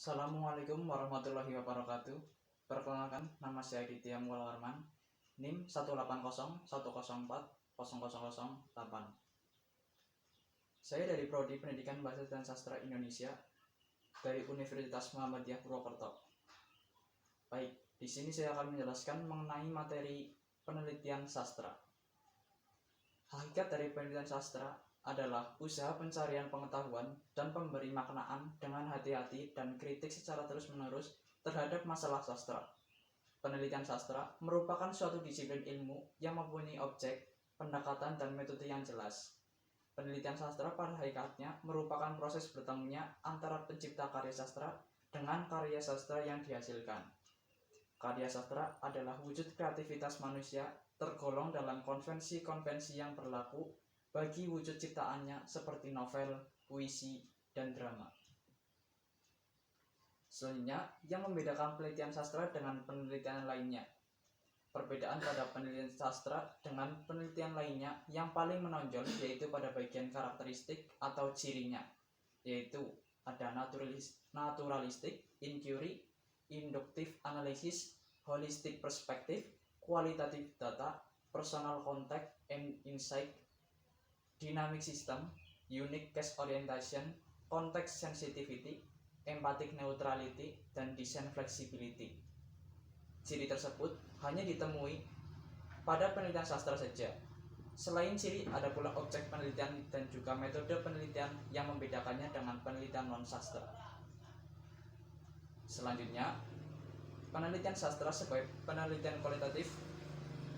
Assalamualaikum warahmatullahi wabarakatuh. Perkenalkan, nama saya Ditya Mulawarman, NIM 18010040008. Saya dari Prodi Pendidikan Bahasa dan Sastra Indonesia dari Universitas Muhammadiyah Purwokerto. Baik, di sini saya akan menjelaskan mengenai materi penelitian sastra. Hakikat dari penelitian sastra adalah usaha pencarian pengetahuan dan pemberi maknaan dengan hati-hati dan kritik secara terus-menerus terhadap masalah sastra. Penelitian sastra merupakan suatu disiplin ilmu yang mempunyai objek, pendekatan, dan metode yang jelas. Penelitian sastra pada hakikatnya merupakan proses bertemunya antara pencipta karya sastra dengan karya sastra yang dihasilkan. Karya sastra adalah wujud kreativitas manusia tergolong dalam konvensi-konvensi yang berlaku bagi wujud ciptaannya seperti novel, puisi, dan drama. Selanjutnya, yang membedakan penelitian sastra dengan penelitian lainnya. Perbedaan pada penelitian sastra dengan penelitian lainnya yang paling menonjol yaitu pada bagian karakteristik atau cirinya, yaitu ada naturalistik, inquiry, inductive analysis, holistic perspective, qualitative data, personal contact and insight, dynamic system, unique case orientation, context sensitivity, empathic neutrality, dan design flexibility. Ciri tersebut hanya ditemui pada penelitian sastra saja. Selain ciri, ada pula objek penelitian dan juga metode penelitian yang membedakannya dengan penelitian non-sastra. Selanjutnya, penelitian sastra sebagai penelitian kualitatif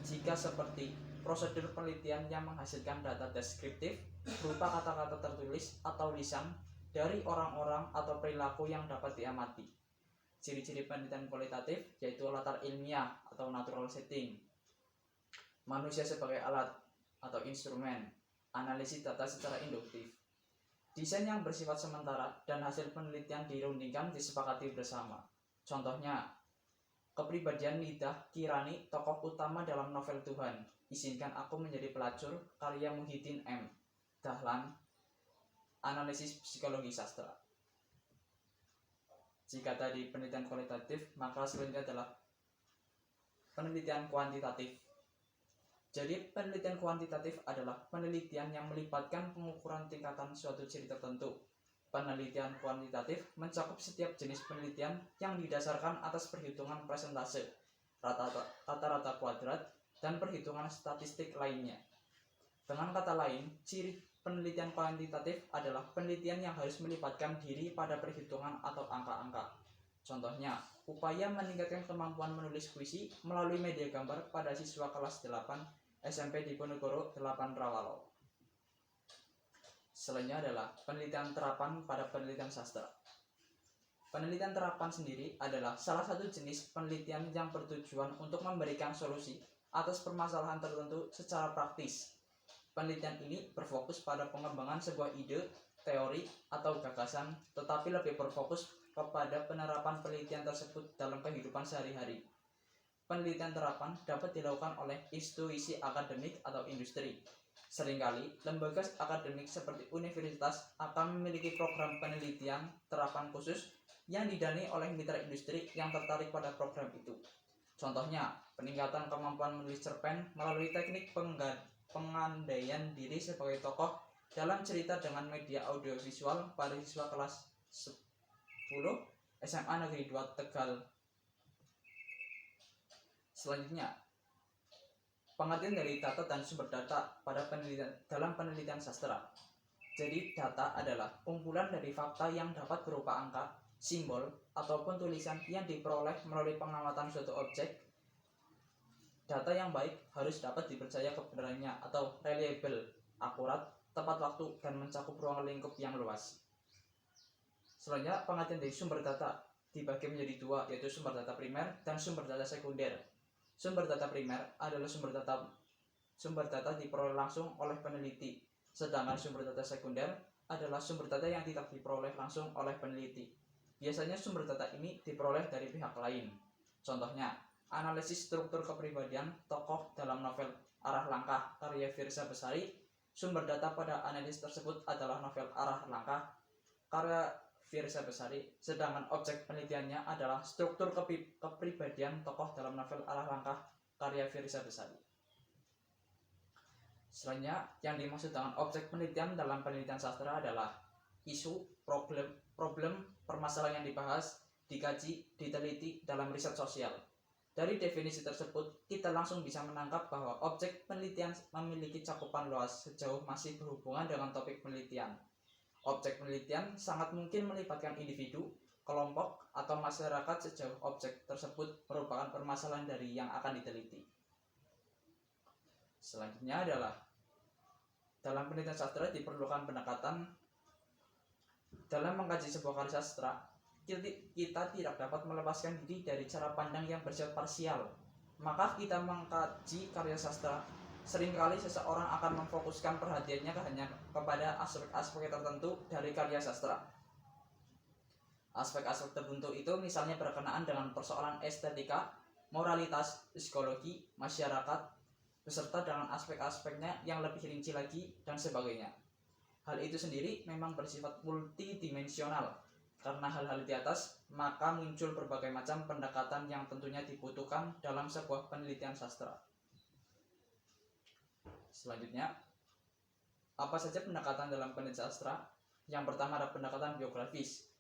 jika seperti prosedur penelitian yang menghasilkan data deskriptif berupa kata-kata tertulis atau lisan dari orang-orang atau perilaku yang dapat diamati. Ciri-ciri penelitian kualitatif yaitu latar ilmiah atau natural setting, manusia sebagai alat atau instrumen, analisis data secara induktif, desain yang bersifat sementara, dan hasil penelitian dirundingkan disepakati bersama. Contohnya, kepribadian Nida Kirani, tokoh utama dalam novel Tuhan, Izinkan Aku Menjadi Pelacur, karya Muhyiddin M. Dahlan, analisis psikologi sastra. Jika tadi penelitian kualitatif, maka selanjutnya adalah penelitian kuantitatif. Jadi penelitian kuantitatif adalah penelitian yang melibatkan pengukuran tingkatan suatu ciri tertentu. Penelitian kuantitatif mencakup setiap jenis penelitian yang didasarkan atas perhitungan persentase, rata-rata kuadrat, dan perhitungan statistik lainnya. Dengan kata lain, ciri penelitian kuantitatif adalah penelitian yang harus melibatkan diri pada perhitungan atau angka-angka. Contohnya, upaya meningkatkan kemampuan menulis puisi melalui media gambar pada siswa kelas 8 SMP Diponegoro 8 Rawalo. Selanjutnya adalah penelitian terapan pada penelitian sastra. Penelitian terapan sendiri adalah salah satu jenis penelitian yang bertujuan untuk memberikan solusi atas permasalahan tertentu secara praktis. Penelitian ini berfokus pada pengembangan sebuah ide, teori, atau gagasan, tetapi lebih berfokus kepada penerapan penelitian tersebut dalam kehidupan sehari-hari. Penelitian terapan dapat dilakukan oleh institusi akademik atau industri. Seringkali, lembaga akademik seperti universitas akan memiliki program penelitian terapan khusus yang didanai oleh mitra industri yang tertarik pada program itu. Contohnya, peningkatan kemampuan menulis cerpen melalui teknik pengandaian diri sebagai tokoh dalam cerita dengan media audiovisual pada siswa kelas 10 SMA Negeri 2 Tegal. Selanjutnya, pengertian dari data dan sumber data pada dalam penelitian sastra. Jadi, data adalah kumpulan dari fakta yang dapat berupa angka, simbol, ataupun tulisan yang diperoleh melalui pengamatan suatu objek. Data yang baik harus dapat dipercaya kebenarannya atau reliable, akurat, tepat waktu, dan mencakup ruang lingkup yang luas. Selanjutnya, pengertian dari sumber data dibagi menjadi dua, yaitu sumber data primer dan sumber data sekunder. Sumber data primer adalah sumber data diperoleh langsung oleh peneliti, sedangkan sumber data sekunder adalah sumber data yang tidak diperoleh langsung oleh peneliti. Biasanya sumber data ini diperoleh dari pihak lain. Contohnya, analisis struktur kepribadian tokoh dalam novel Arah Langkah karya Firsa Besari. Sumber data pada analisis tersebut adalah novel Arah Langkah karya Firsa Besari, sedangkan objek penelitiannya adalah struktur kepribadian tokoh dalam novel Arah Langkah karya Firsa Besari. Selanjutnya, yang dimaksud dengan objek penelitian dalam penelitian sastra adalah isu, problem, permasalahan yang dibahas, dikaji, diteliti dalam riset sosial. Dari definisi tersebut, kita langsung bisa menangkap bahwa objek penelitian memiliki cakupan luas sejauh masih berhubungan dengan topik penelitian. Objek penelitian sangat mungkin melibatkan individu, kelompok, atau masyarakat sejauh objek tersebut merupakan permasalahan dari yang akan diteliti. Selanjutnya adalah dalam penelitian sastra diperlukan pendekatan. Dalam mengkaji sebuah karya sastra, kita tidak dapat melepaskan diri dari cara pandang yang bersifat parsial. Maka kita mengkaji karya sastra, seringkali seseorang akan memfokuskan perhatiannya hanya kepada aspek-aspek tertentu dari karya sastra. Aspek-aspek tertentu itu misalnya berkenaan dengan persoalan estetika, moralitas, psikologi, masyarakat, beserta dengan aspek-aspeknya yang lebih rinci lagi dan sebagainya. Hal itu sendiri memang bersifat multidimensional. Karena hal-hal di atas, maka muncul berbagai macam pendekatan yang tentunya dibutuhkan dalam sebuah penelitian sastra. Selanjutnya, apa saja pendekatan dalam penelitian sastra? Yang pertama adalah pendekatan biografis.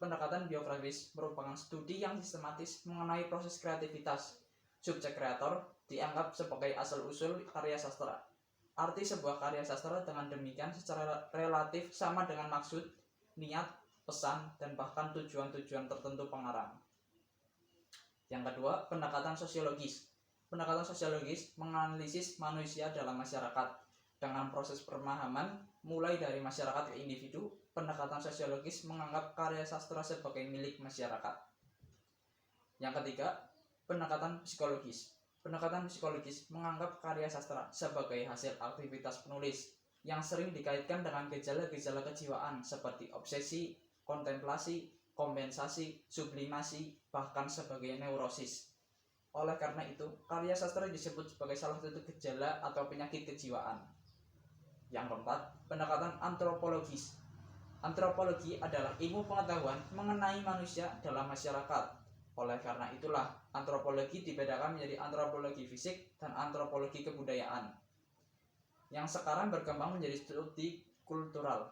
Pendekatan biografis merupakan studi yang sistematis mengenai proses kreativitas. Subjek kreator dianggap sebagai asal-usul karya sastra. Arti sebuah karya sastra dengan demikian secara relatif sama dengan maksud, niat, pesan, dan bahkan tujuan-tujuan tertentu pengarang. Yang kedua, pendekatan sosiologis. Pendekatan sosiologis menganalisis manusia dalam masyarakat dengan proses pemahaman mulai dari masyarakat ke individu. Pendekatan sosiologis menganggap karya sastra sebagai milik masyarakat. Yang ketiga, pendekatan psikologis. Pendekatan psikologis menganggap karya sastra sebagai hasil aktivitas penulis yang sering dikaitkan dengan gejala-gejala kejiwaan seperti obsesi, kontemplasi, kompensasi, sublimasi, bahkan sebagai neurosis. Oleh karena itu, karya sastra disebut sebagai salah satu gejala atau penyakit kejiwaan. Yang keempat, pendekatan antropologis. Antropologi adalah ilmu pengetahuan mengenai manusia dalam masyarakat. Oleh karena itulah, antropologi dibedakan menjadi antropologi fisik dan antropologi kebudayaan, yang sekarang berkembang menjadi studi kultural.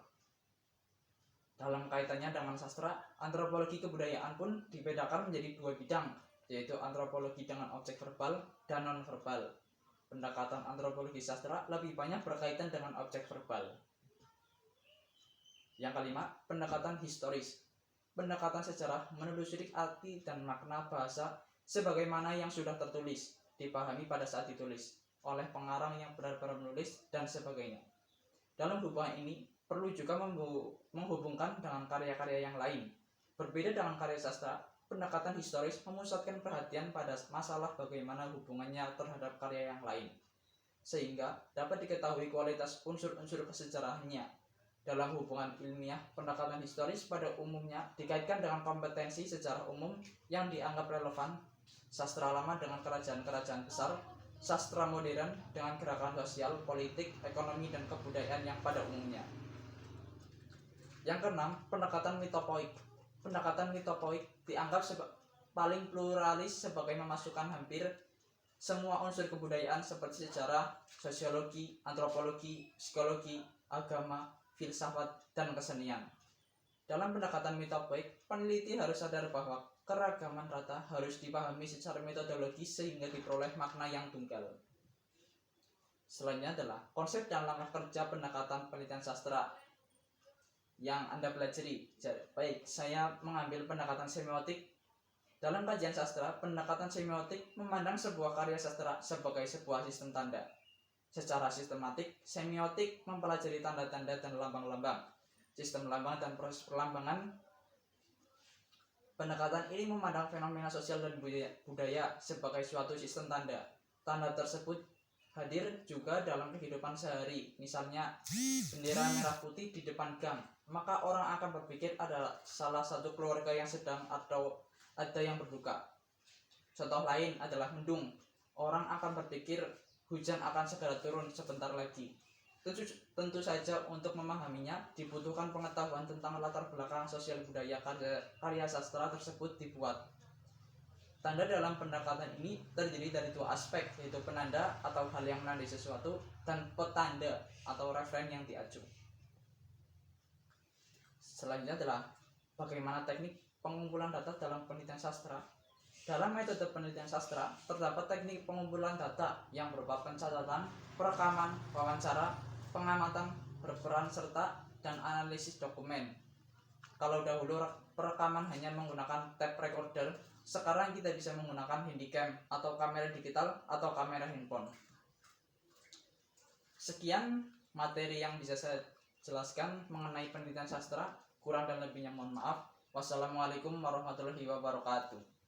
Dalam kaitannya dengan sastra, antropologi kebudayaan pun dibedakan menjadi dua bidang, yaitu antropologi dengan objek verbal dan non-verbal. Pendekatan antropologi sastra lebih banyak berkaitan dengan objek verbal. Yang kelima, pendekatan historis. Pendekatan sejarah menelusuri arti dan makna bahasa sebagaimana yang sudah tertulis, dipahami pada saat ditulis oleh pengarang yang benar-benar menulis, dan sebagainya. Dalam hubungan ini, perlu juga menghubungkan dengan karya-karya yang lain. Berbeda dengan karya sastra, pendekatan historis memusatkan perhatian pada masalah bagaimana hubungannya terhadap karya yang lain, sehingga dapat diketahui kualitas unsur-unsur kesejarahannya. Dalam hubungan ilmiah, pendekatan historis pada umumnya dikaitkan dengan kompetensi sejarah umum yang dianggap relevan, sastra lama dengan kerajaan-kerajaan besar, sastra modern dengan gerakan sosial, politik, ekonomi, dan kebudayaan yang pada umumnya. Yang keenam, pendekatan mitopoik. Pendekatan mitopoik dianggap paling pluralis sebagai memasukkan hampir semua unsur kebudayaan seperti sejarah, sosiologi, antropologi, psikologi, agama, filsafat, dan kesenian. Dalam pendekatan mitopoik, peneliti harus sadar bahwa keragaman rata harus dipahami secara metodologis sehingga diperoleh makna yang tunggal. Selanjutnya adalah konsep dan langkah kerja pendekatan penelitian sastra yang Anda pelajari. Baik, saya mengambil pendekatan semiotik. Dalam kajian sastra, pendekatan semiotik memandang sebuah karya sastra sebagai sebuah sistem tanda. Secara sistematik, semiotik mempelajari tanda-tanda dan lambang-lambang, sistem lambang dan proses perlambangan. Pendekatan ini memandang fenomena sosial dan budaya sebagai suatu sistem tanda. Tanda tersebut hadir juga dalam kehidupan sehari. Misalnya, bendera merah putih di depan gang, maka orang akan berpikir adalah salah satu keluarga yang sedang atau ada yang berduka. Contoh lain adalah mendung. Orang akan berpikir hujan akan segera turun sebentar lagi. Tentu saja untuk memahaminya dibutuhkan pengetahuan tentang latar belakang sosial budaya karya sastra tersebut dibuat. Tanda dalam pendekatan ini terdiri dari dua aspek, yaitu penanda atau hal yang menandai sesuatu dan petanda atau referen yang diacu. Selanjutnya adalah bagaimana teknik pengumpulan data dalam penelitian sastra. Dalam metode penelitian sastra terdapat teknik pengumpulan data yang berupa pencatatan, perekaman, wawancara, pengamatan, berperan serta, dan analisis dokumen. Kalau dahulu perekaman hanya menggunakan tape recorder, sekarang kita bisa menggunakan handycam atau kamera digital atau kamera handphone. Sekian materi yang bisa saya jelaskan mengenai penelitian sastra. Kurang dan lebihnya mohon maaf. Wassalamualaikum warahmatullahi wabarakatuh.